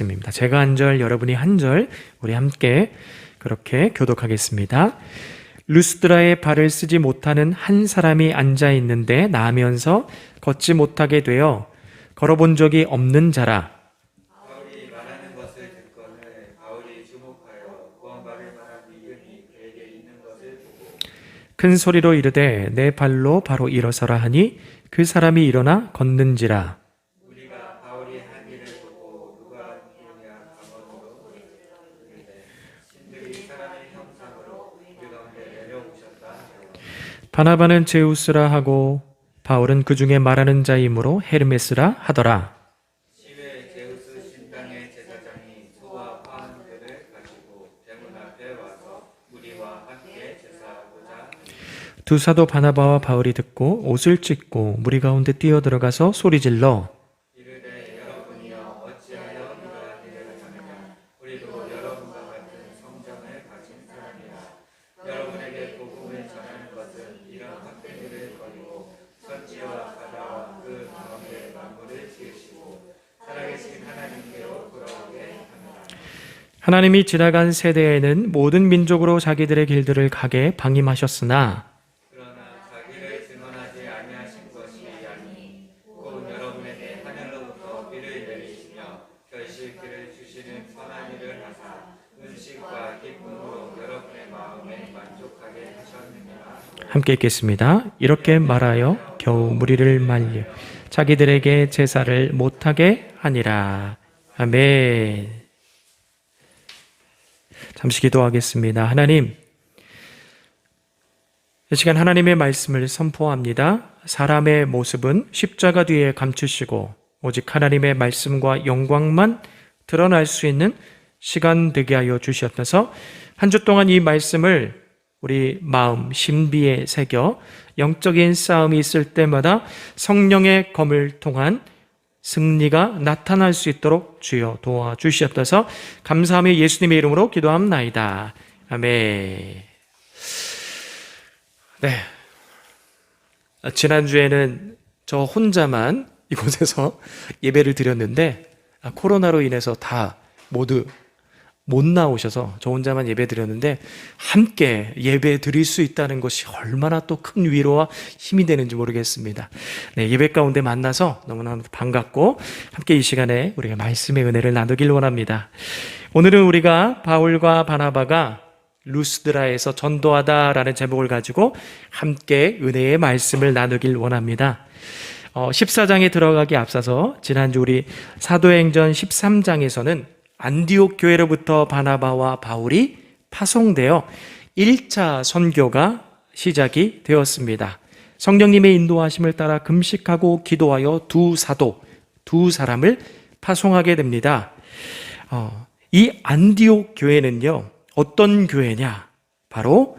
입니다. 제가 한 절, 여러분이 한 절, 우리 함께 그렇게 교독하겠습니다. 루스드라에 발을 쓰지 못하는 한 사람이 앉아 있는데 나면서 걷지 못하게 되어 걸어본 적이 없는 자라. 바울이 말하는 것을 듣고는 바울이 주목하여 구원받을 만한 믿음이 그에게 있는 것을 보고 큰 소리로 이르되 내 발로 바로 일어서라 하니 그 사람이 일어나 걷는지라. 우리가 바울이 한 일을 보고 누가 누구냐 강언으로 이르되 신들이 사람의 형상으로 우리 가운데 내려오셨다 하고 바나바는 제우스라 하고 바울은 그 중에 말하는 자이므로 헤르메스라 하더라. 시외 제우스 신당의 제사장이 소와 화환들을 가지고 대문 앞에 와서 우리와 함께 제사하고자 두 사도 바나바와 바울이 듣고 옷을 찢고 무리 가운데 뛰어들어가서 소리질러 이르되 여러분이여 어찌하여 이러한 일을 하느냐 우리도 여러분과 같은 성정을 가진 사람이라 여러분에게 복음을 전하는 것은 이런 헛된 일을 버리고 천지와 바다와 그 가운데 만물을 지으시고 살아계신 하나님께로 돌아오게 합니다. 하나님이 지나간 세대에는 모든 민족으로 자기들의 길들을 가게 방임하셨으나 그러나 자기를 증언하지 아니하신 것이 아니니 곧 여러분에게 하늘로부터 비를 내리시며 결실기를 주시는 선한 일을 하사 은식과 기쁨으로 여러분의 마음에 만족하게 하셨느니라. 함께 읽겠습니다. 이렇게 말하여 겨우 무리를 말려 자기들에게 제사를 못하게 하니라. 아멘. 잠시 기도하겠습니다. 하나님, 이 시간 하나님의 말씀을 선포합니다. 사람의 모습은 십자가 뒤에 감추시고 오직 하나님의 말씀과 영광만 드러날 수 있는 시간 되게 하여 주시옵소서. 한 주 동안 이 말씀을 우리 마음 심비에 새겨 영적인 싸움이 있을 때마다 성령의 검을 통한 승리가 나타날 수 있도록 주여 도와주시옵소서. 감사하며 예수님의 이름으로 기도합나이다. 아멘. 네. 지난주에는 저 혼자만 이곳에서 예배를 드렸는데 코로나로 인해서 다 모두 못 나오셔서 저 혼자만 예배 드렸는데 함께 예배 드릴 수 있다는 것이 얼마나 또 큰 위로와 힘이 되는지 모르겠습니다. 네, 예배 가운데 만나서 너무나 반갑고 함께 이 시간에 우리가 말씀의 은혜를 나누길 원합니다. 오늘은 우리가 바울과 바나바가 루스드라에서 전도하다라는 제목을 가지고 함께 은혜의 말씀을 나누길 원합니다. 14장에 들어가기 앞서서 지난주 우리 사도행전 13장에서는 안디옥 교회로부터 바나바와 바울이 파송되어 1차 선교가 시작이 되었습니다. 성령님의 인도하심을 따라 금식하고 기도하여 두 사람을 파송하게 됩니다. 이 안디옥 교회는요, 어떤 교회냐? 바로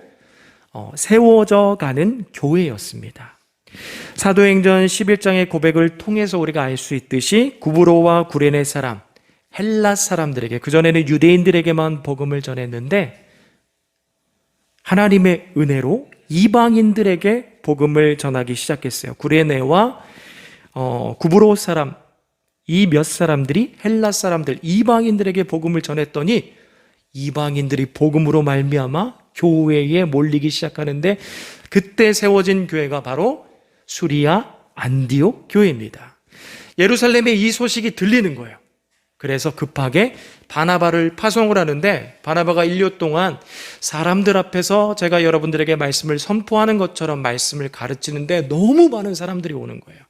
세워져 가는 교회였습니다. 사도행전 11장의 고백을 통해서 우리가 알 수 있듯이 구브로와 구레네 사람, 헬라 사람들에게, 그전에는 유대인들에게만 복음을 전했는데 하나님의 은혜로 이방인들에게 복음을 전하기 시작했어요. 구레네와 구브로 사람, 이 몇 사람들이 헬라 사람들, 이방인들에게 복음을 전했더니 이방인들이 복음으로 말미암아 교회에 몰리기 시작하는데 그때 세워진 교회가 바로 수리아 안디옥 교회입니다. 예루살렘에 이 소식이 들리는 거예요. 그래서 급하게 바나바를 파송을 하는데 바나바가 1년 동안 사람들 앞에서 제가 여러분들에게 말씀을 선포하는 것처럼 말씀을 가르치는데 너무 많은 사람들이 오는 거예요.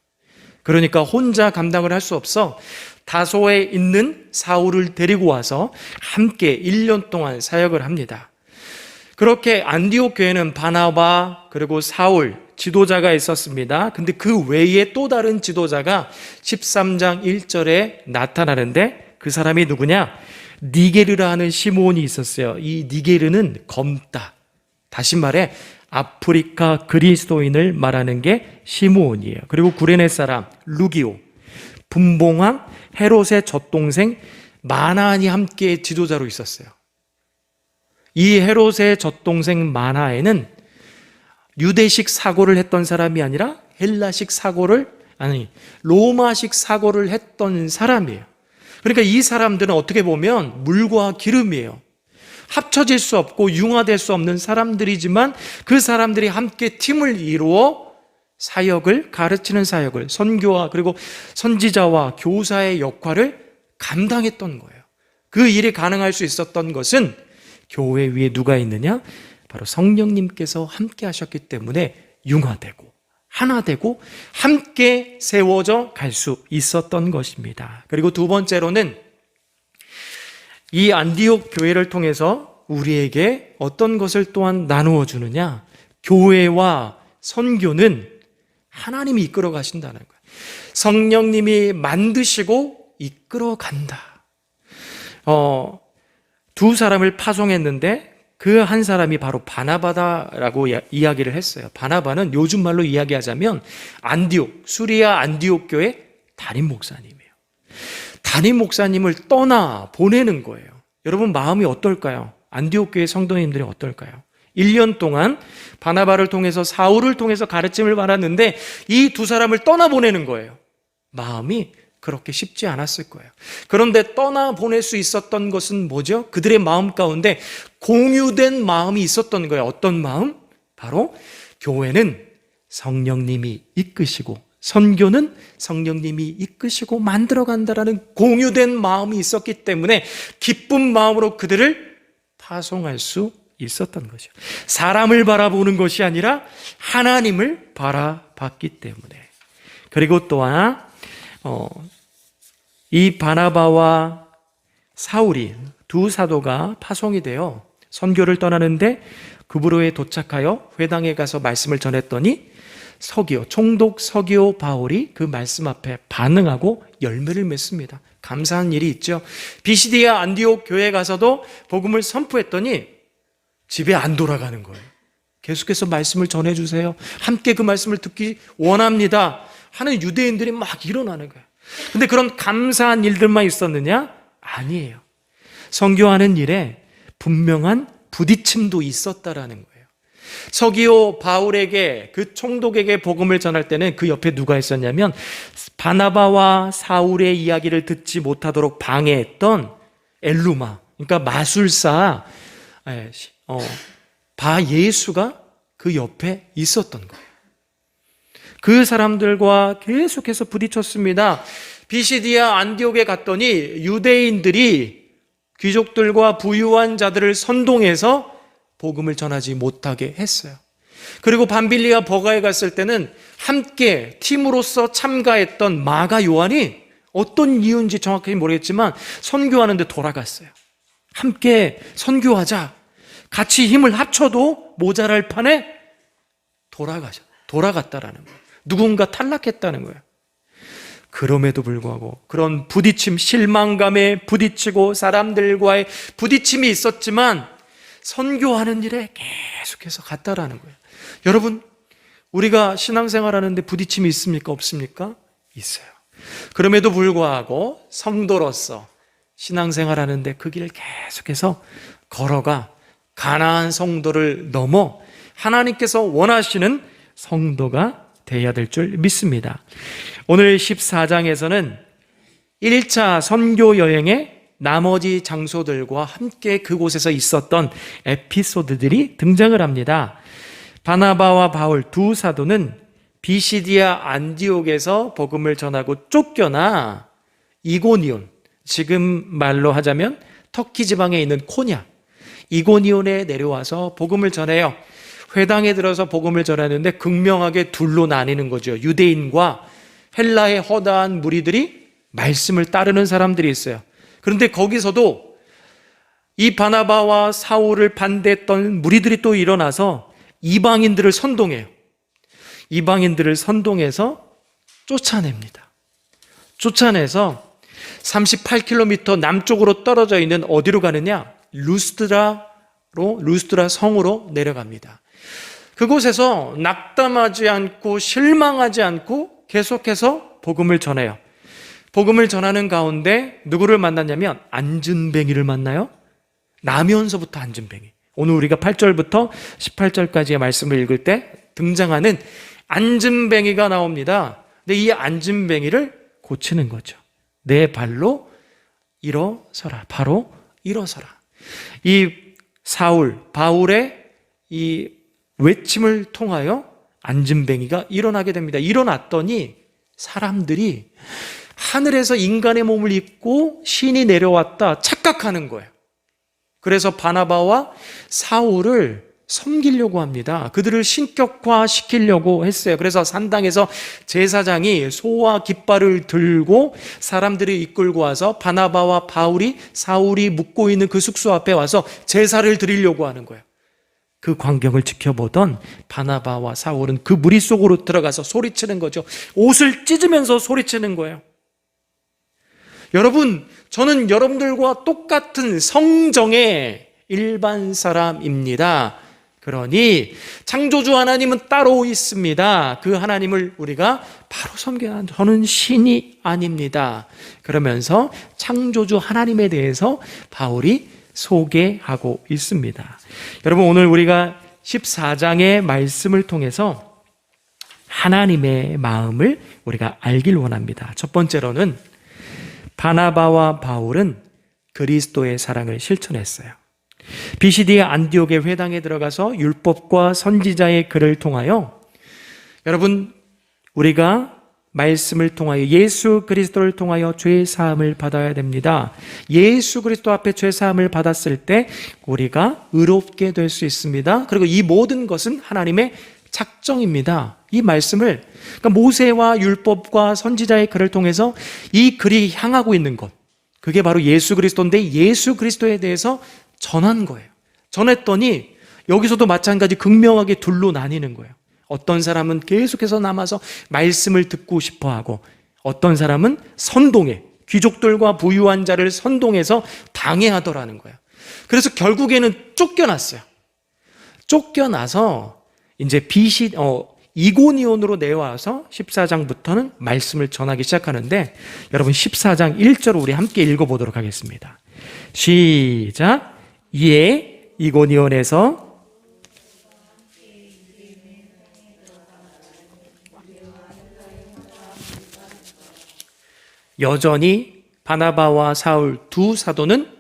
그러니까 혼자 감당을 할 수 없어 다소에 있는 사울을 데리고 와서 함께 1년 동안 사역을 합니다. 그렇게 안디옥 교회는 바나바 그리고 사울 지도자가 있었습니다. 근데 그 외에 또 다른 지도자가 13장 1절에 나타나는데 그 사람이 누구냐? 니게르라 하는 시므온이 있었어요. 이 니게르는 검다. 다시 말해 아프리카 그리스도인을 말하는 게 시므온이에요. 그리고 구레네 사람 루기오, 분봉왕 헤롯의 젖동생 마나안이 함께 지도자로 있었어요. 이 헤롯의 젖동생 마나에는 유대식 사고를 했던 사람이 아니라 헬라식 사고를, 로마식 사고를 했던 사람이에요. 그러니까 이 사람들은 어떻게 보면 물과 기름이에요. 합쳐질 수 없고 융화될 수 없는 사람들이지만 그 사람들이 함께 팀을 이루어 사역을, 가르치는 사역을, 선교와 그리고 선지자와 교사의 역할을 감당했던 거예요. 그 일이 가능할 수 있었던 것은 교회 위에 누가 있느냐? 바로 성령님께서 함께 하셨기 때문에 융화되고 하나 되고 함께 세워져 갈 수 있었던 것입니다. 그리고 두 번째로는 이 안디옥 교회를 통해서 우리에게 어떤 것을 또한 나누어 주느냐? 교회와 선교는 하나님이 이끌어 가신다는 거예요. 성령님이 만드시고 이끌어 간다. 두 사람을 파송했는데 그 한 사람이 바로 바나바다라고 이야기를 했어요. 바나바는 요즘 말로 이야기하자면 안디옥, 수리아 안디옥 교회 담임 목사님이에요. 담임 목사님을 떠나 보내는 거예요. 여러분 마음이 어떨까요? 안디옥 교회 성도님들이 어떨까요? 1년 동안 바나바를 통해서 사울을 통해서 가르침을 받았는데 이 두 사람을 떠나보내는 거예요. 마음이 그렇게 쉽지 않았을 거예요. 그런데 떠나보낼 수 있었던 것은 뭐죠? 그들의 마음 가운데 공유된 마음이 있었던 거예요. 어떤 마음? 바로 교회는 성령님이 이끄시고 선교는 성령님이 이끄시고 만들어간다라는 공유된 마음이 있었기 때문에 기쁜 마음으로 그들을 파송할 수 있었던 거죠. 사람을 바라보는 것이 아니라 하나님을 바라봤기 때문에. 그리고 또한 이 바나바와 사울이 두 사도가 파송이 되어 선교를 떠나는데 구브로에 도착하여 회당에 가서 말씀을 전했더니 총독 서기오 바울이 그 말씀 앞에 반응하고 열매를 맺습니다. 감사한 일이 있죠. 비시디아 안디옥 교회에 가서도 복음을 선포했더니 집에 안 돌아가는 거예요. 계속해서 말씀을 전해주세요. 함께 그 말씀을 듣기 원합니다 하는 유대인들이 막 일어나는 거예요. 근데 그런 감사한 일들만 있었느냐? 아니에요. 선교하는 일에 분명한 부딪힘도 있었다라는 거예요. 서기오 바울에게, 그 총독에게 복음을 전할 때는 그 옆에 누가 있었냐면 바나바와 사울의 이야기를 듣지 못하도록 방해했던 엘루마, 그러니까 마술사 바예수가 그 옆에 있었던 거예요. 그 사람들과 계속해서 부딪혔습니다. 비시디아 안디옥에 갔더니 유대인들이 귀족들과 부유한 자들을 선동해서 복음을 전하지 못하게 했어요. 그리고 밤빌리아 버가에 갔을 때는 함께 팀으로서 참가했던 마가 요한이 어떤 이유인지 정확히 모르겠지만 선교하는데 돌아갔어요. 함께 선교하자, 같이 힘을 합쳐도 모자랄 판에 돌아갔다라는 거예요. 누군가 탈락했다는 거예요. 그럼에도 불구하고 그런 부딪힘, 실망감에 부딪히고 사람들과의 부딪힘이 있었지만 선교하는 일에 계속해서 갔다라는 거예요. 여러분, 우리가 신앙생활하는데 부딪힘이 있습니까? 없습니까? 있어요. 그럼에도 불구하고 성도로서 신앙생활하는데 그 길을 계속해서 걸어가 가나안 성도를 넘어 하나님께서 원하시는 성도가 되어야 될 줄 믿습니다. 오늘 14장에서는 1차 선교 여행의 나머지 장소들과 함께 그곳에서 있었던 에피소드들이 등장을 합니다. 바나바와 바울 두 사도는 비시디아 안디옥에서 복음을 전하고 쫓겨나 이고니온, 지금 말로 하자면 터키 지방에 있는 코냐, 이고니온에 내려와서 복음을 전해요. 회당에 들어서 복음을 전하는데 극명하게 둘로 나뉘는 거죠. 유대인과 헬라의 허다한 무리들이 말씀을 따르는 사람들이 있어요. 그런데 거기서도 이 바나바와 사울을 반대했던 무리들이 또 일어나서 이방인들을 선동해요. 이방인들을 선동해서 쫓아냅니다. 쫓아내서 38km 남쪽으로 떨어져 있는 어디로 가느냐? 루스드라 성으로 내려갑니다. 그곳에서 낙담하지 않고 실망하지 않고 계속해서 복음을 전해요. 복음을 전하는 가운데 누구를 만났냐면 안진뱅이를 만나요. 나면서부터 안진뱅이. 오늘 우리가 8절부터 18절까지의 말씀을 읽을 때 등장하는 안진뱅이가 나옵니다. 근데 이 안진뱅이를 고치는 거죠. 내 발로 일어서라. 바로 일어서라. 이 바울의 이 외침을 통하여 안진뱅이가 일어나게 됩니다. 일어났더니 사람들이 하늘에서 인간의 몸을 입고 신이 내려왔다 착각하는 거예요. 그래서 바나바와 사울을 섬기려고 합니다. 그들을 신격화시키려고 했어요. 그래서 산당에서 제사장이 소와 깃발을 들고 사람들을 이끌고 와서 바나바와 바울이 사울이 묵고 있는 그 숙소 앞에 와서 제사를 드리려고 하는 거예요. 그 광경을 지켜보던 바나바와 사울은 그 무리 속으로 들어가서 소리치는 거죠. 옷을 찢으면서 소리치는 거예요. 여러분, 저는 여러분들과 똑같은 성정의 일반 사람입니다. 그러니 창조주 하나님은 따로 있습니다. 그 하나님을 우리가 바로 섬겨야 한다. 저는 신이 아닙니다. 그러면서 창조주 하나님에 대해서 바울이 소개하고 있습니다. 여러분, 오늘 우리가 14장의 말씀을 통해서 하나님의 마음을 우리가 알길 원합니다. 첫 번째로는 바나바와 바울은 그리스도의 사랑을 실천했어요. BCD의 안디옥의 회당에 들어가서 율법과 선지자의 글을 통하여 여러분, 우리가 말씀을 통하여 예수 그리스도를 통하여 죄 사함을 받아야 됩니다. 예수 그리스도 앞에 죄 사함을 받았을 때 우리가 의롭게 될 수 있습니다. 그리고 이 모든 것은 하나님의 작정입니다. 이 말씀을, 그러니까 모세와 율법과 선지자의 글을 통해서 이 글이 향하고 있는 것, 그게 바로 예수 그리스도인데 예수 그리스도에 대해서 전한 거예요. 전했더니 여기서도 마찬가지 극명하게 둘로 나뉘는 거예요. 어떤 사람은 계속해서 남아서 말씀을 듣고 싶어하고, 어떤 사람은 선동해, 귀족들과 부유한 자를 선동해서 방해하더라는 거예요. 그래서 결국에는 쫓겨났어요. 쫓겨나서 이제 이고니온으로 내와서 14장부터는 말씀을 전하기 시작하는데, 여러분 14장 1절을 우리 함께 읽어보도록 하겠습니다. 시작. 이에 이고니온에서 여전히 바나바와 사울 두 사도는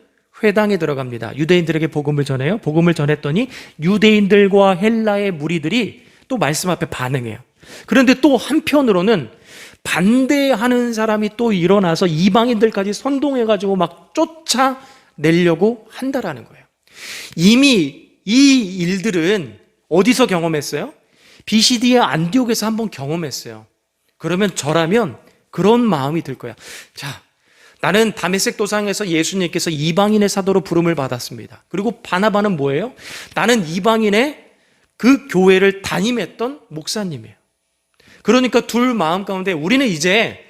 회당에 들어갑니다. 유대인들에게 복음을 전해요. 복음을 전했더니 유대인들과 헬라의 무리들이 또 말씀 앞에 반응해요. 그런데 또 한편으로는 반대하는 사람이 또 일어나서 이방인들까지 선동해가지고 막 쫓아내려고 한다라는 거예요. 이미 이 일들은 어디서 경험했어요? BCD의 안디옥에서 한번 경험했어요. 그러면 저라면 그런 마음이 들 거야. 자, 나는 다메섹 도상에서 예수님께서 이방인의 사도로 부름을 받았습니다. 그리고 바나바는 뭐예요? 나는 이방인의 그 교회를 담임했던 목사님이에요. 그러니까 둘 마음 가운데 우리는 이제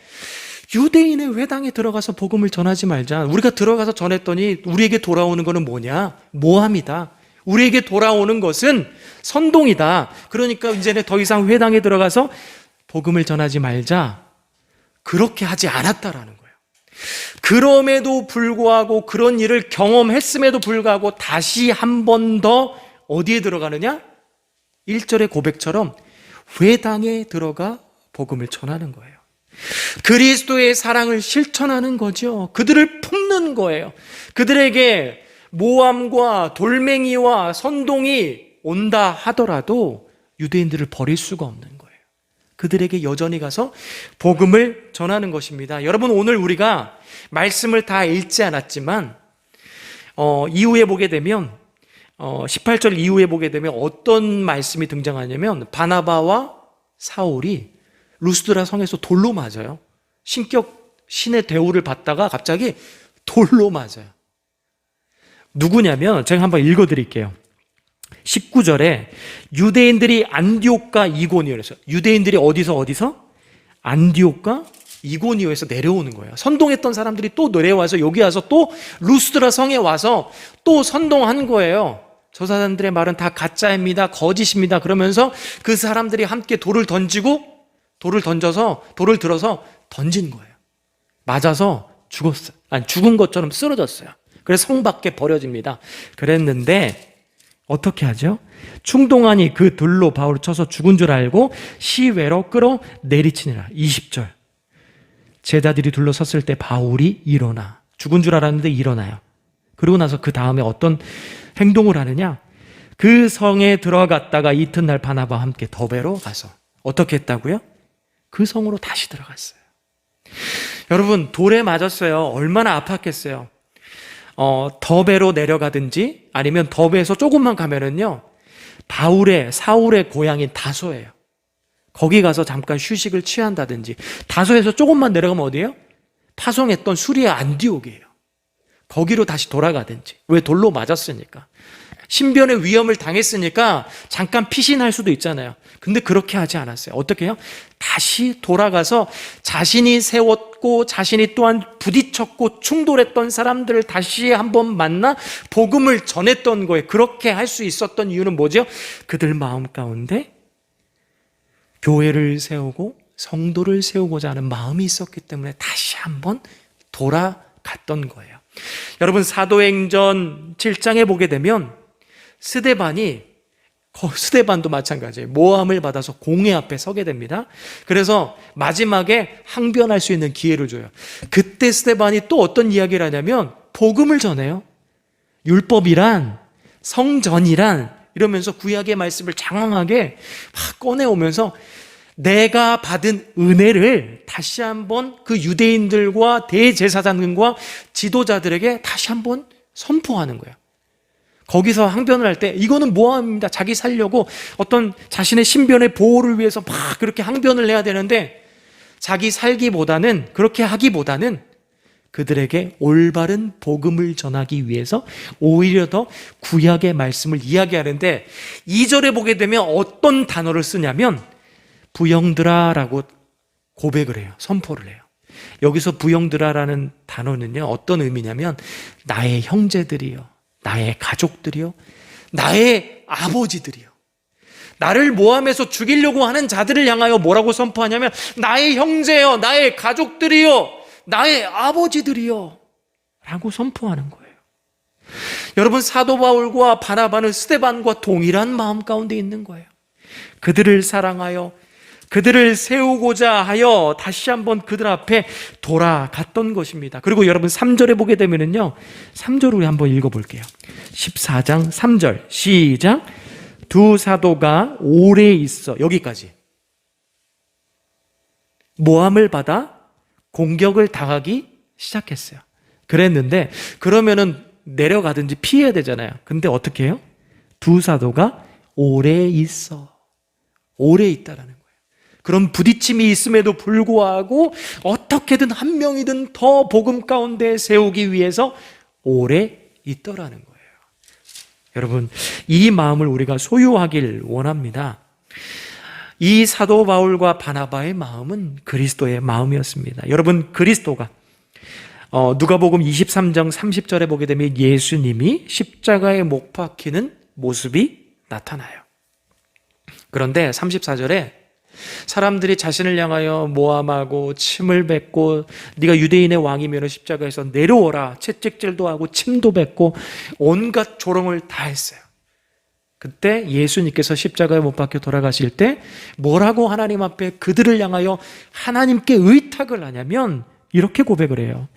유대인의 회당에 들어가서 복음을 전하지 말자. 우리가 들어가서 전했더니 우리에게 돌아오는 것은 뭐냐? 모함이다. 우리에게 돌아오는 것은 선동이다. 그러니까 이제는 더 이상 회당에 들어가서 복음을 전하지 말자. 그렇게 하지 않았다라는 거예요. 그럼에도 불구하고, 그런 일을 경험했음에도 불구하고 다시 한 번 더 어디에 들어가느냐? 1절의 고백처럼 회당에 들어가 복음을 전하는 거예요. 그리스도의 사랑을 실천하는 거죠. 그들을 품는 거예요. 그들에게 모함과 돌멩이와 선동이 온다 하더라도 유대인들을 버릴 수가 없는 거예요. 그들에게 여전히 가서 복음을 전하는 것입니다. 여러분, 오늘 우리가 말씀을 다 읽지 않았지만 이후에 보게 되면 18절 이후에 보게 되면 어떤 말씀이 등장하냐면, 바나바와 사울이 루스드라 성에서 돌로 맞아요. 신의 대우를 받다가 갑자기 돌로 맞아요. 누구냐면 제가 한번 읽어드릴게요. 19절에 유대인들이 안디옥과 이고니온에서, 유대인들이 어디서? 안디옥과 이고니온에서 내려오는 거예요. 선동했던 사람들이 또 내려와서 여기 와서 또 루스드라 성에 와서 또 선동한 거예요. 저 사람들의 말은 다 가짜입니다. 거짓입니다. 그러면서 그 사람들이 함께 돌을 들어서 던진 거예요. 맞아서 죽었어요. 죽은 것처럼 쓰러졌어요. 그래서 성 밖에 버려집니다. 그랬는데 어떻게 하죠? 충동하니 그 돌로 바울을 쳐서 죽은 줄 알고 시외로 끌어 내리치니라. 20절. 제자들이 둘러섰을 때 바울이 일어나 죽은 줄 알았는데 일어나요. 그러고 나서 그 다음에 어떤 행동을 하느냐? 그 성에 들어갔다가 이튿날 바나바와 함께 더베로 가서 어떻게 했다고요? 그 성으로 다시 들어갔어요. 여러분, 돌에 맞았어요. 얼마나 아팠겠어요. 더베로 내려가든지 아니면 더베에서 조금만 가면은요, 사울의 고향인 다소예요. 거기 가서 잠깐 휴식을 취한다든지, 다소에서 조금만 내려가면 어디예요? 파송했던 수리아 안디옥이에요. 거기로 다시 돌아가든지. 왜? 돌로 맞았으니까. 신변의 위험을 당했으니까 잠깐 피신할 수도 있잖아요. 근데 그렇게 하지 않았어요. 어떻게 해요? 다시 돌아가서 자신이 세웠고 자신이 또한 부딪혔고 충돌했던 사람들을 다시 한번 만나 복음을 전했던 거예요. 그렇게 할 수 있었던 이유는 뭐죠? 그들 마음 가운데 교회를 세우고 성도를 세우고자 하는 마음이 있었기 때문에 다시 한번 돌아갔던 거예요. 여러분, 사도행전 7장에 보게 되면 스데반도 마찬가지예요. 모함을 받아서 공회 앞에 서게 됩니다. 그래서 마지막에 항변할 수 있는 기회를 줘요. 그때 스데반이 또 어떤 이야기를 하냐면 복음을 전해요. 율법이란, 성전이란, 이러면서 구약의 말씀을 장황하게 막 꺼내오면서 내가 받은 은혜를 다시 한번 그 유대인들과 대제사장들과 지도자들에게 다시 한번 선포하는 거예요. 거기서 항변을 할 때 이거는 모함입니다. 자기 살려고 어떤 자신의 신변의 보호를 위해서 막 그렇게 항변을 해야 되는데, 자기 살기보다는, 그렇게 하기보다는 그들에게 올바른 복음을 전하기 위해서 오히려 더 구약의 말씀을 이야기하는데, 2절에 보게 되면 어떤 단어를 쓰냐면 부형들아라고 고백을 해요. 선포를 해요. 여기서 부형들아라는 단어는요, 어떤 의미냐면 나의 형제들이요, 나의 가족들이요, 나의 아버지들이요, 나를 모함해서 죽이려고 하는 자들을 향하여 뭐라고 선포하냐면 나의 형제요, 나의 가족들이요, 나의 아버지들이요 라고 선포하는 거예요. 여러분, 사도 바울과 바나바는 스데반과 동일한 마음 가운데 있는 거예요. 그들을 사랑하여 그들을 세우고자 하여 다시 한번 그들 앞에 돌아갔던 것입니다. 그리고 여러분 3절에 보게 되면은요, 3절 우리 한번 읽어볼게요. 14장 3절 시작. 두 사도가 오래 있어, 여기까지 모함을 받아 공격을 당하기 시작했어요. 그랬는데 그러면은 내려가든지 피해야 되잖아요. 근데 어떻게 해요? 두 사도가 오래 있어, 오래 있다라는 거예요. 그런 부딪힘이 있음에도 불구하고 어떻게든 한 명이든 더 복음 가운데 세우기 위해서 오래 있더라는 거예요. 여러분, 이 마음을 우리가 소유하길 원합니다. 이 사도 바울과 바나바의 마음은 그리스도의 마음이었습니다. 여러분, 그리스도가 누가복음 23장 30절에 보게 되면 예수님이 십자가에 못 박히는 모습이 나타나요. 그런데 34절에 사람들이 자신을 향하여 모함하고 침을 뱉고 네가 유대인의 왕이면 십자가에서 내려오라 채찍질도 하고 침도 뱉고 온갖 조롱을 다 했어요. 그때 예수님께서 십자가에 못 박혀 돌아가실 때 뭐라고 하나님 앞에 그들을 향하여 하나님께 의탁을 하냐면 이렇게 고백을 해요.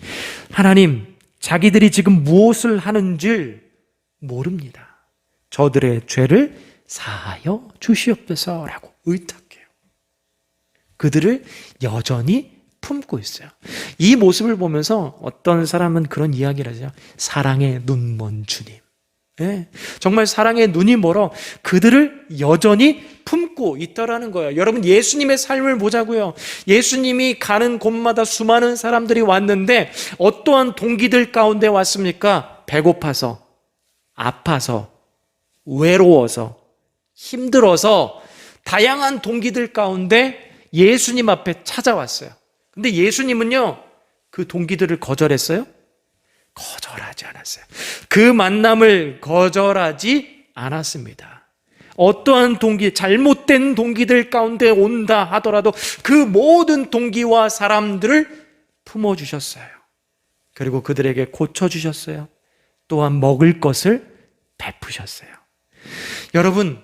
하나님, 자기들이 지금 무엇을 하는 줄 모릅니다. 저들의 죄를 사하여 주시옵소서라고 의탁해요. 그들을 여전히 품고 있어요. 이 모습을 보면서 어떤 사람은 그런 이야기를 하죠. 사랑의 눈먼 주님. 네, 정말 사랑의 눈이 멀어 그들을 여전히 품고 있다라는 거예요. 여러분, 예수님의 삶을 보자고요. 예수님이 가는 곳마다 수많은 사람들이 왔는데 어떠한 동기들 가운데 왔습니까? 배고파서, 아파서, 외로워서, 힘들어서 다양한 동기들 가운데 예수님 앞에 찾아왔어요. 근데 예수님은요, 그 동기들을 거절했어요? 거절하지 않았어요. 그 만남을 거절하지 않았습니다. 어떠한 동기, 잘못된 동기들 가운데 온다 하더라도 그 모든 동기와 사람들을 품어주셨어요. 그리고 그들에게 고쳐주셨어요. 또한 먹을 것을 베푸셨어요. 여러분,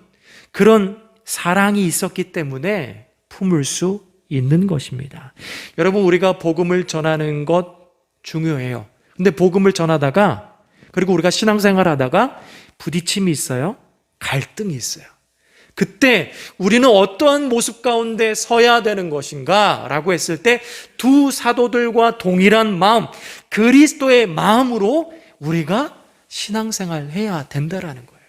그런 사랑이 있었기 때문에 품을 수 있는 것입니다. 여러분, 우리가 복음을 전하는 것 중요해요. 근데 복음을 전하다가, 그리고 우리가 신앙생활 하다가 부딪힘이 있어요. 갈등이 있어요. 그때 우리는 어떠한 모습 가운데 서야 되는 것인가 라고 했을 때 두 사도들과 동일한 마음, 그리스도의 마음으로 우리가 신앙생활 해야 된다라는 거예요.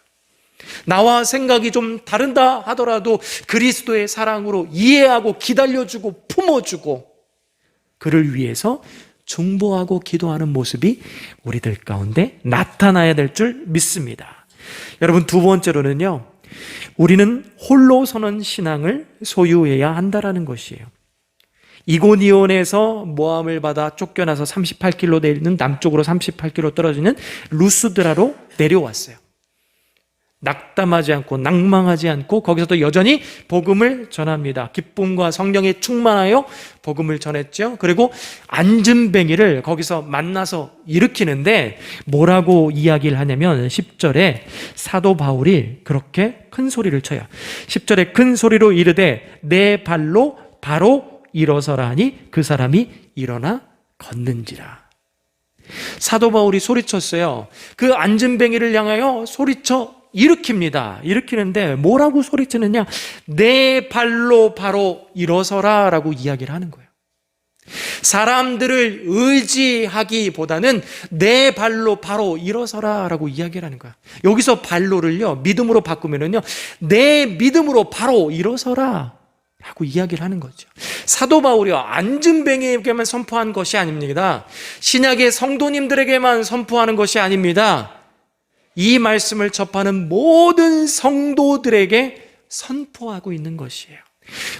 나와 생각이 좀 다른다 하더라도 그리스도의 사랑으로 이해하고 기다려주고 품어주고 그를 위해서 중보하고 기도하는 모습이 우리들 가운데 나타나야 될 줄 믿습니다. 여러분, 두 번째로는요, 우리는 홀로 서는 신앙을 소유해야 한다라는 것이에요. 이고니온에서 모함을 받아 쫓겨나서 38km 되는 남쪽으로 38km 떨어지는 루스드라로 내려왔어요. 낙담하지 않고 낭망하지 않고 거기서도 여전히 복음을 전합니다. 기쁨과 성령에 충만하여 복음을 전했죠. 그리고 안진뱅이를 거기서 만나서 일으키는데 뭐라고 이야기를 하냐면 10절에 사도 바울이 그렇게 큰 소리를 쳐요. 10절에 큰 소리로 이르되 내 발로 바로 일어서라 하니 그 사람이 일어나 걷는지라. 사도 바울이 소리쳤어요. 그 안진뱅이를 향하여 소리쳐 일으킵니다. 일으키는데 뭐라고 소리치느냐? 내 발로 바로 일어서라 라고 이야기를 하는 거예요. 사람들을 의지하기보다는 내 발로 바로 일어서라 라고 이야기를 하는 거야. 여기서 발로를요, 믿음으로 바꾸면은요, 내 믿음으로 바로 일어서라 라고 이야기를 하는 거죠. 사도 바울이요, 안진뱅이에게만 선포한 것이 아닙니다. 신약의 성도님들에게만 선포하는 것이 아닙니다. 이 말씀을 접하는 모든 성도들에게 선포하고 있는 것이에요.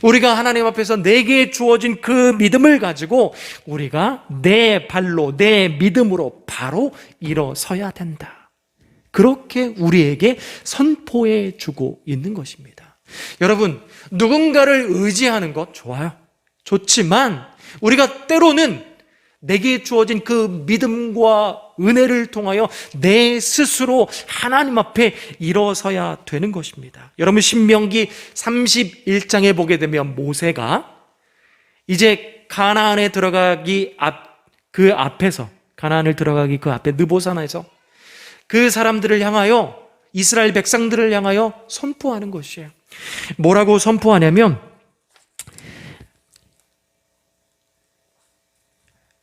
우리가 하나님 앞에서 내게 주어진 그 믿음을 가지고 우리가 내 발로, 내 믿음으로 바로 일어서야 된다. 그렇게 우리에게 선포해 주고 있는 것입니다. 여러분, 누군가를 의지하는 것 좋아요. 좋지만 우리가 때로는 내게 주어진 그 믿음과 은혜를 통하여 내 스스로 하나님 앞에 일어서야 되는 것입니다. 여러분, 신명기 31장에 보게 되면 모세가 이제 가나안에 들어가기 그 앞에서, 가나안을 들어가기 그 앞에 느보산에서 그 사람들을 향하여, 이스라엘 백성들을 향하여 선포하는 것이에요. 뭐라고 선포하냐면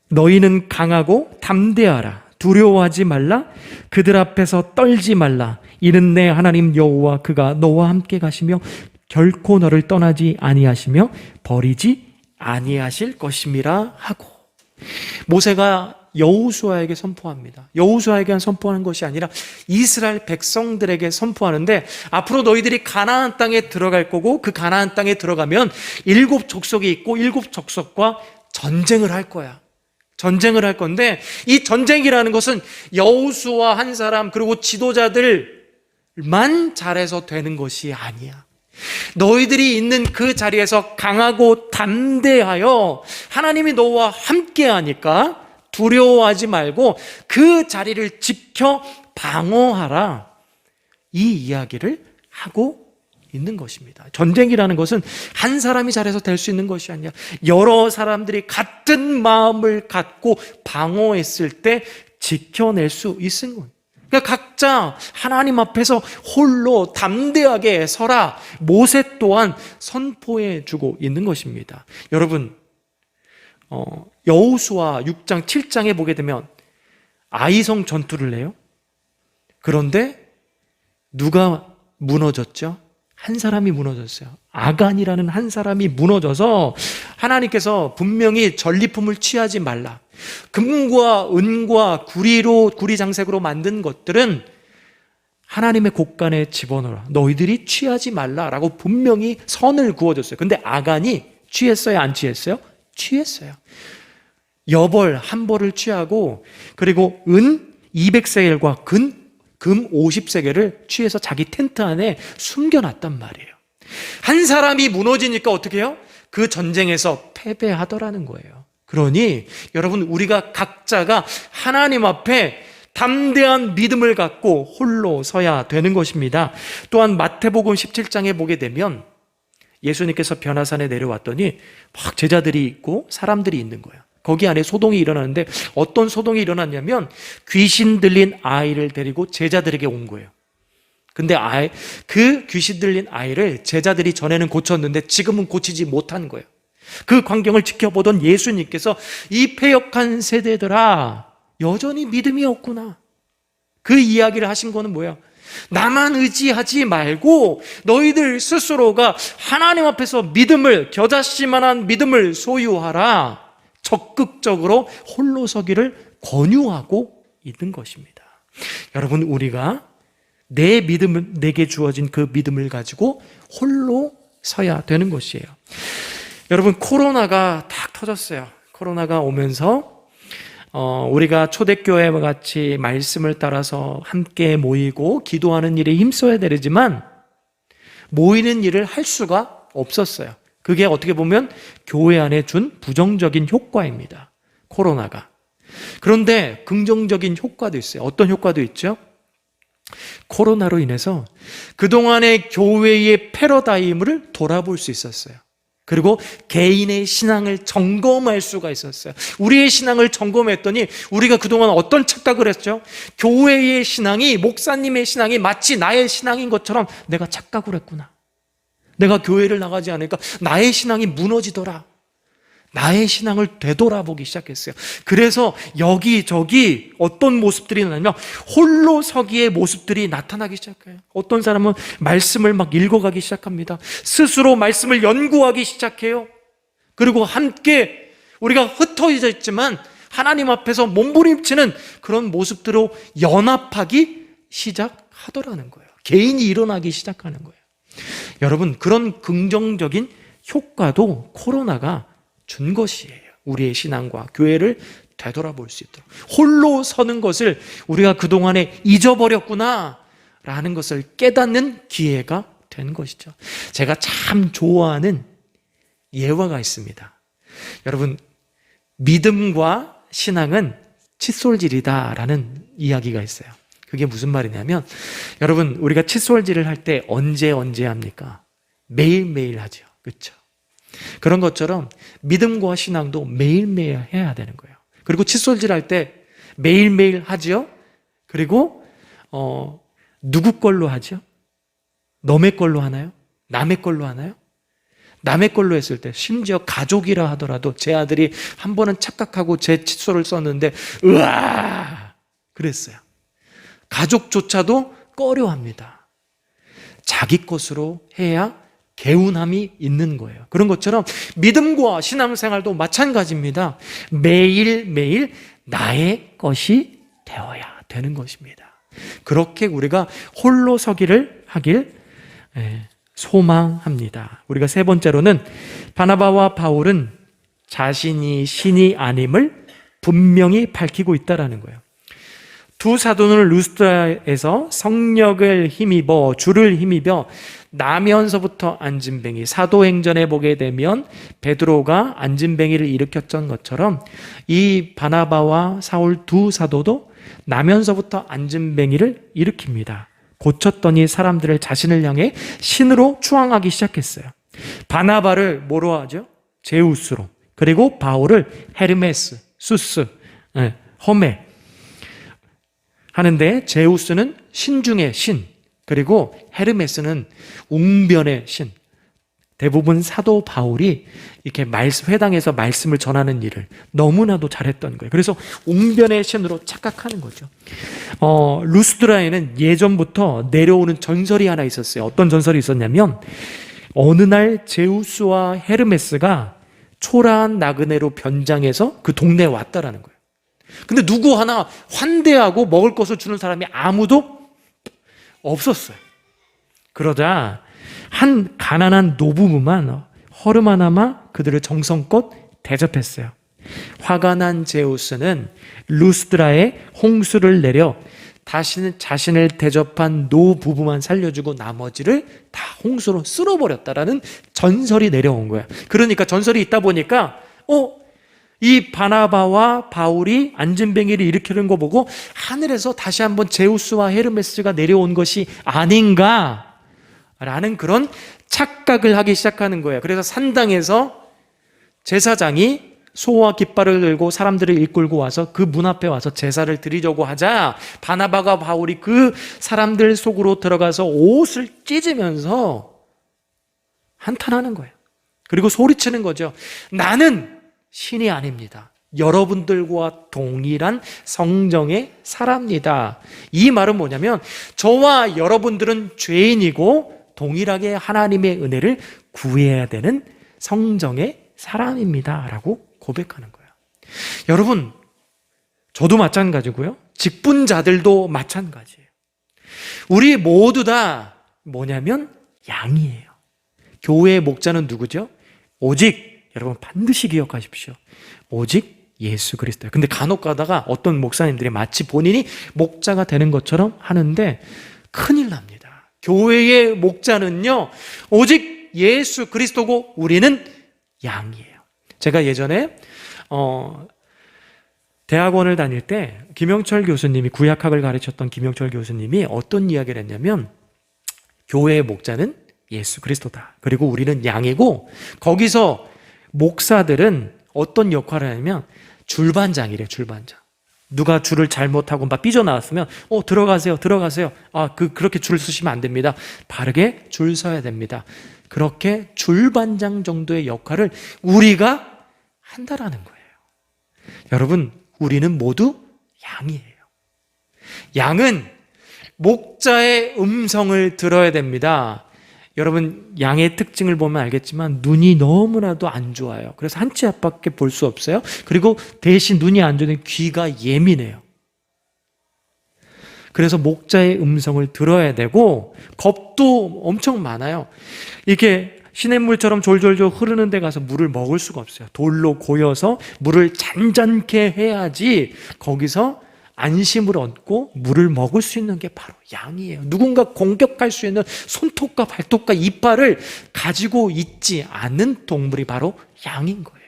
너희는 강하고 담대하라. 두려워하지 말라. 그들 앞에서 떨지 말라. 이는 내 하나님 여호와 그가 너와 함께 가시며 결코 너를 떠나지 아니하시며 버리지 아니하실 것임이라 하고, 모세가 여호수아에게 선포합니다. 여호수아에게 선포하는 것이 아니라 이스라엘 백성들에게 선포하는데, 앞으로 너희들이 가나안 땅에 들어갈 거고 그 가나안 땅에 들어가면 7 족속이 있고 7 족속과 전쟁을 할 거야. 전쟁을 할 건데, 이 전쟁이라는 것은 여호수아 한 사람 그리고 지도자들만 잘해서 되는 것이 아니야. 너희들이 있는 그 자리에서 강하고 담대하여 하나님이 너와 함께하니까 두려워하지 말고 그 자리를 지켜 방어하라. 이 이야기를 하고 있는 것입니다. 전쟁이라는 것은 한 사람이 잘해서 될 수 있는 것이 아니야. 여러 사람들이 같은 마음을 갖고 방어했을 때 지켜낼 수 있는 거예요. 그러니까 각자 하나님 앞에서 홀로 담대하게 서라. 모세 또한 선포해 주고 있는 것입니다. 여러분, 여호수아 6장 7장에 보게 되면 아이성 전투를 해요. 그런데 누가 무너졌죠? 한 사람이 무너졌어요. 아간이라는 한 사람이 무너져서 하나님께서 분명히 전리품을 취하지 말라. 금과 은과 구리 장색으로 만든 것들은 하나님의 곳간에 집어넣어라. 너희들이 취하지 말라라고 분명히 선을 그어줬어요. 근데 아간이 취했어요? 안 취했어요? 취했어요. 여벌 한 벌을 취하고, 그리고 은 200세겔과 금 50세겔을 취해서 자기 텐트 안에 숨겨놨단 말이에요. 한 사람이 무너지니까 어떻게 해요? 그 전쟁에서 패배하더라는 거예요. 그러니 여러분, 우리가 각자가 하나님 앞에 담대한 믿음을 갖고 홀로 서야 되는 것입니다. 또한 마태복음 17장에 보게 되면 예수님께서 변화산에 내려왔더니 막 제자들이 있고 사람들이 있는 거예요. 거기 안에 소동이 일어나는데 어떤 소동이 일어났냐면 귀신 들린 아이를 데리고 제자들에게 온 거예요. 근데 그 귀신 들린 아이를 제자들이 전에는 고쳤는데 지금은 고치지 못한 거예요. 그 광경을 지켜보던 예수님께서 이 패역한 세대들아, 여전히 믿음이 없구나. 그 이야기를 하신 거는 뭐야? 나만 의지하지 말고 너희들 스스로가 하나님 앞에서 믿음을, 겨자씨만한 믿음을 소유하라. 적극적으로 홀로 서기를 권유하고 있는 것입니다. 여러분, 우리가 내 믿음을, 내게 주어진 그 믿음을 가지고 홀로 서야 되는 것이에요. 여러분, 코로나가 딱 터졌어요. 코로나가 오면서 우리가 초대교회와 같이 말씀을 따라서 함께 모이고 기도하는 일에 힘써야 되지만 모이는 일을 할 수가 없었어요. 그게 어떻게 보면 교회 안에 준 부정적인 효과입니다. 코로나가. 그런데 긍정적인 효과도 있어요. 어떤 효과도 있죠? 코로나로 인해서 그동안의 교회의 패러다임을 돌아볼 수 있었어요. 그리고 개인의 신앙을 점검할 수가 있었어요. 우리의 신앙을 점검했더니 우리가 그동안 어떤 착각을 했죠? 교회의 신앙이, 목사님의 신앙이 마치 나의 신앙인 것처럼 내가 착각을 했구나. 내가 교회를 나가지 않으니까 나의 신앙이 무너지더라. 나의 신앙을 되돌아보기 시작했어요. 그래서 여기저기 어떤 모습들이 나냐면 홀로 서기의 모습들이 나타나기 시작해요. 어떤 사람은 말씀을 막 읽어가기 시작합니다. 스스로 말씀을 연구하기 시작해요. 그리고 함께 우리가 흩어져 있지만 하나님 앞에서 몸부림치는 그런 모습들로 연합하기 시작하더라는 거예요. 개인이 일어나기 시작하는 거예요. 여러분, 그런 긍정적인 효과도 코로나가 준 것이에요. 우리의 신앙과 교회를 되돌아볼 수 있도록. 홀로 서는 것을 우리가 그동안에 잊어버렸구나 라는 것을 깨닫는 기회가 된 것이죠. 제가 참 좋아하는 예화가 있습니다. 여러분, 믿음과 신앙은 칫솔질이다 라는 이야기가 있어요. 그게 무슨 말이냐면, 여러분, 우리가 칫솔질을 할 때 언제 합니까? 매일매일 하죠. 그렇죠? 그런 것처럼 믿음과 신앙도 매일매일 해야 되는 거예요. 그리고 칫솔질 할 때 매일매일 하죠. 그리고 누구 걸로 하죠? 너의 걸로 하나요? 남의 걸로 하나요? 남의 걸로 했을 때, 심지어 가족이라 하더라도 제 아들이 한 번은 착각하고 제 칫솔을 썼는데 으아 그랬어요. 가족조차도 꺼려합니다. 자기 것으로 해야 개운함이 있는 거예요. 그런 것처럼 믿음과 신앙생활도 마찬가지입니다. 매일매일 나의 것이 되어야 되는 것입니다. 그렇게 우리가 홀로 서기를 하길 소망합니다. 우리가 세 번째로는 바나바와 바울은 자신이 신이 아님을 분명히 밝히고 있다는 거예요. 두 사도는 루스드라에서 성령을 힘입어 주를 힘입어 나면서부터 안진뱅이, 사도행전에 보게 되면 베드로가 안진뱅이를 일으켰던 것처럼 이 바나바와 사울 두 사도도 나면서부터 안진뱅이를 일으킵니다. 고쳤더니 사람들을 자신을 향해 신으로 추앙하기 시작했어요. 바나바를 뭐로 하죠? 제우스로. 그리고 바울을 헤르메스, 수스, 허메 하는데, 제우스는 신 중의 신, 그리고 헤르메스는 웅변의 신. 대부분 사도 바울이 이렇게 회당에서 말씀을 전하는 일을 너무나도 잘했던 거예요. 그래서 웅변의 신으로 착각하는 거죠. 루스드라에는 예전부터 내려오는 전설이 하나 있었어요. 어떤 전설이 있었냐면, 어느 날 제우스와 헤르메스가 초라한 나그네로 변장해서 그 동네에 왔다라는 거예요. 근데 누구 하나 환대하고 먹을 것을 주는 사람이 아무도 없었어요. 그러자 한 가난한 노부부만 허름하나마 그들을 정성껏 대접했어요. 화가 난 제우스는 루스드라에 홍수를 내려 자신을 대접한 노부부만 살려주고 나머지를 다 홍수로 쓸어버렸다라는 전설이 내려온 거예요. 그러니까 전설이 있다 보니까 이 바나바와 바울이 안진뱅이를 일으키는 거 보고 하늘에서 다시 한번 제우스와 헤르메스가 내려온 것이 아닌가라는 그런 착각을 하기 시작하는 거예요. 그래서 산당에서 제사장이 소와 깃발을 들고 사람들을 이끌고 와서 그 문 앞에 와서 제사를 드리려고 하자 바나바가 바울이 그 사람들 속으로 들어가서 옷을 찢으면서 한탄하는 거예요. 그리고 소리치는 거죠. 나는 신이 아닙니다. 여러분들과 동일한 성정의 사람입니다. 이 말은 뭐냐면 저와 여러분들은 죄인이고 동일하게 하나님의 은혜를 구해야 되는 성정의 사람입니다 라고 고백하는 거예요. 여러분, 저도 마찬가지고요. 직분자들도 마찬가지예요. 우리 모두 다 뭐냐면 양이에요. 교회의 목자는 누구죠? 오직, 여러분 반드시 기억하십시오. 오직 예수 그리스도예요. 근데 간혹 가다가 어떤 목사님들이 마치 본인이 목자가 되는 것처럼 하는데 큰일 납니다. 교회의 목자는요, 오직 예수 그리스도고 우리는 양이에요. 제가 예전에 대학원을 다닐 때 김영철 교수님이, 구약학을 가르쳤던 김영철 교수님이 어떤 이야기를 했냐면 교회의 목자는 예수 그리스도다. 그리고 우리는 양이고 거기서 목사들은 어떤 역할을 하냐면 줄반장이래, 줄반장. 누가 줄을 잘못하고 막 삐져나왔으면 들어가세요. 그렇게 줄 서시면 안 됩니다. 바르게 줄 서야 됩니다. 그렇게 줄반장 정도의 역할을 우리가 한다라는 거예요. 여러분, 우리는 모두 양이에요. 양은 목자의 음성을 들어야 됩니다. 여러분, 양의 특징을 보면 알겠지만 눈이 너무나도 안 좋아요. 그래서 한 치 앞밖에 볼 수 없어요. 그리고 대신 눈이 안 좋은 귀가 예민해요. 그래서 목자의 음성을 들어야 되고 겁도 엄청 많아요. 이렇게 시냇물처럼 졸졸졸 흐르는 데 가서 물을 먹을 수가 없어요. 돌로 고여서 물을 잔잔케 해야지 거기서 안심을 얻고 물을 먹을 수 있는 게 바로 양이에요. 누군가 공격할 수 있는 손톱과 발톱과 이빨을 가지고 있지 않은 동물이 바로 양인 거예요.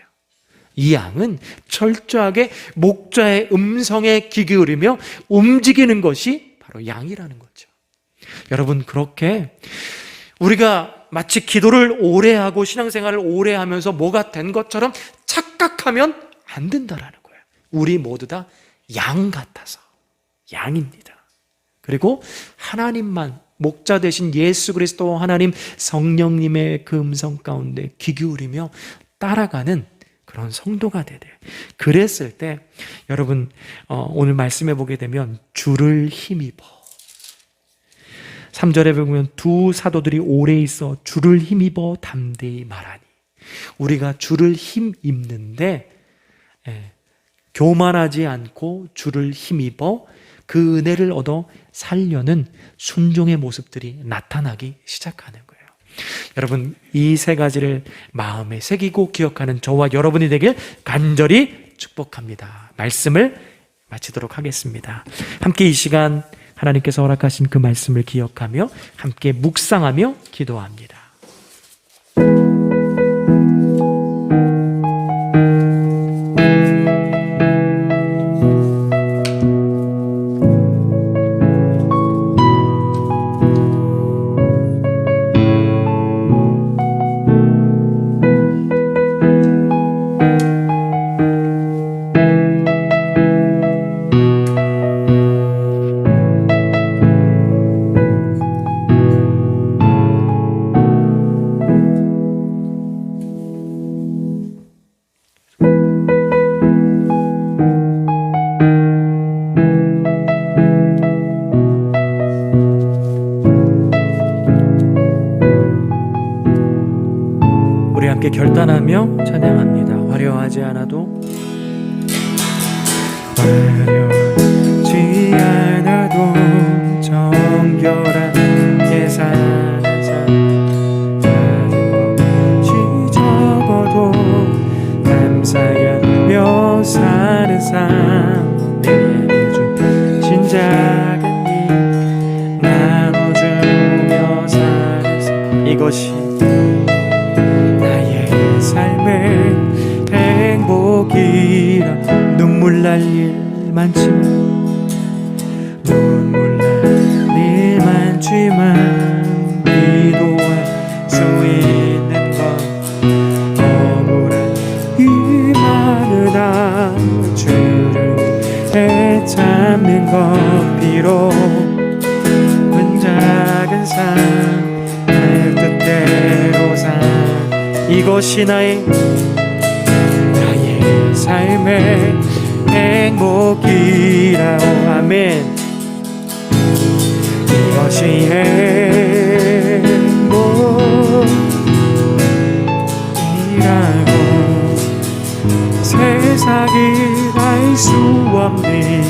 이 양은 철저하게 목자의 음성에 귀 기울이며 움직이는 것이 바로 양이라는 거죠. 여러분, 그렇게 우리가 마치 기도를 오래 하고 신앙생활을 오래 하면서 뭐가 된 것처럼 착각하면 안 된다라는 거예요. 우리 모두 다 양 같아서 양입니다. 그리고 하나님만, 목자 되신 예수 그리스도 하나님 성령님의 그 음성 가운데 귀 기울이며 따라가는 그런 성도가 되야 돼요. 그랬을 때 여러분, 오늘 말씀해 보게 되면 주를 힘입어. 3절에 보면 두 사도들이 오래 있어 주를 힘입어 담대히 말하니. 우리가 주를 힘입는데 교만하지 않고 주를 힘입어 그 은혜를 얻어 살려는 순종의 모습들이 나타나기 시작하는 거예요. 여러분, 이 세 가지를 마음에 새기고 기억하는 저와 여러분이 되길 간절히 축복합니다. 말씀을 마치도록 하겠습니다. 함께 이 시간 하나님께서 허락하신 그 말씀을 기억하며 함께 묵상하며 기도합니다. 함께 결단하며 찬양합니다. 화려하지 않아도 정결하게 사는 삶, 작은 것이 적어도 감사하며 사는 삶, 내게 주신 작은 일 나눠주며 사는 삶, 이것이 삶의 행복이라. 눈물 날 일 많지만 기도할 수 있는 건 억울한 이 산 나의 뜻대로 산 이것이 나의 삶의 행복이라오. 아멘. 이것이 행복이라고 세상이 알 수 없는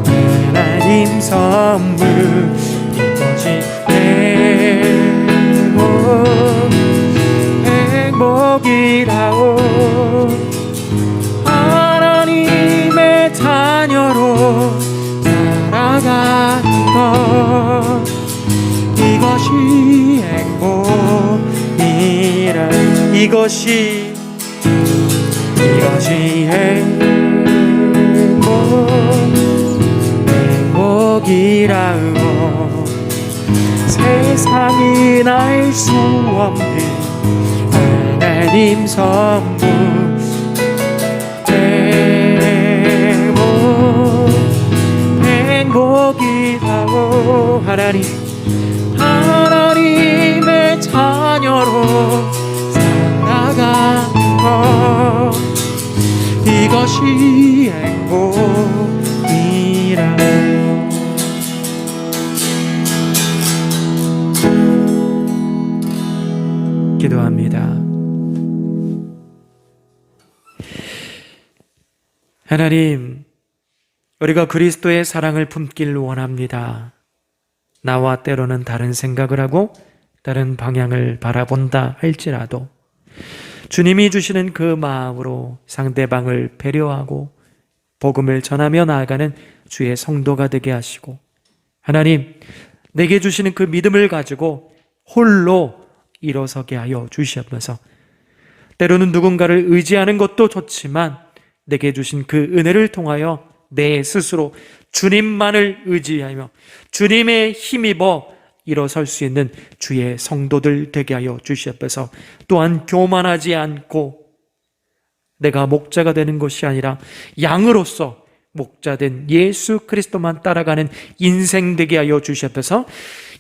하나님 선물 이것이 행복이라오. 하나님의 자녀로 살아가는 것 이것이 행복이라. 이것이 행복이라고 세상이 알 수 없는 하나님 선물 행복이라고. 하나님의 자녀로 살아가는 것 이것이 행복이라고. 기도합니다. 하나님, 우리가 그리스도의 사랑을 품길 원합니다. 나와 때로는 다른 생각을 하고 다른 방향을 바라본다 할지라도 주님이 주시는 그 마음으로 상대방을 배려하고 복음을 전하며 나아가는 주의 성도가 되게 하시고, 하나님, 내게 주시는 그 믿음을 가지고 홀로 일어서게 하여 주시옵소서. 때로는 누군가를 의지하는 것도 좋지만 내게 주신 그 은혜를 통하여 내 스스로 주님만을 의지하며 주님의 힘입어 일어설 수 있는 주의 성도들 되게 하여 주시옵소서. 또한 교만하지 않고 내가 목자가 되는 것이 아니라 양으로서 목자된 예수 그리스도만 따라가는 인생 되게 하여 주시옵소서.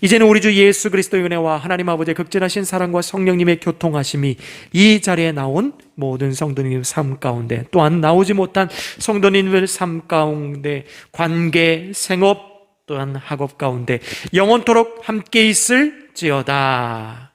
이제는 우리 주 예수 그리스도의 은혜와 하나님 아버지의 극진하신 사랑과 성령님의 교통하심이 이 자리에 나온 모든 성도님의 삶 가운데, 또한 나오지 못한 성도님의 삶 가운데, 관계, 생업, 또한 학업 가운데 영원토록 함께 있을지어다.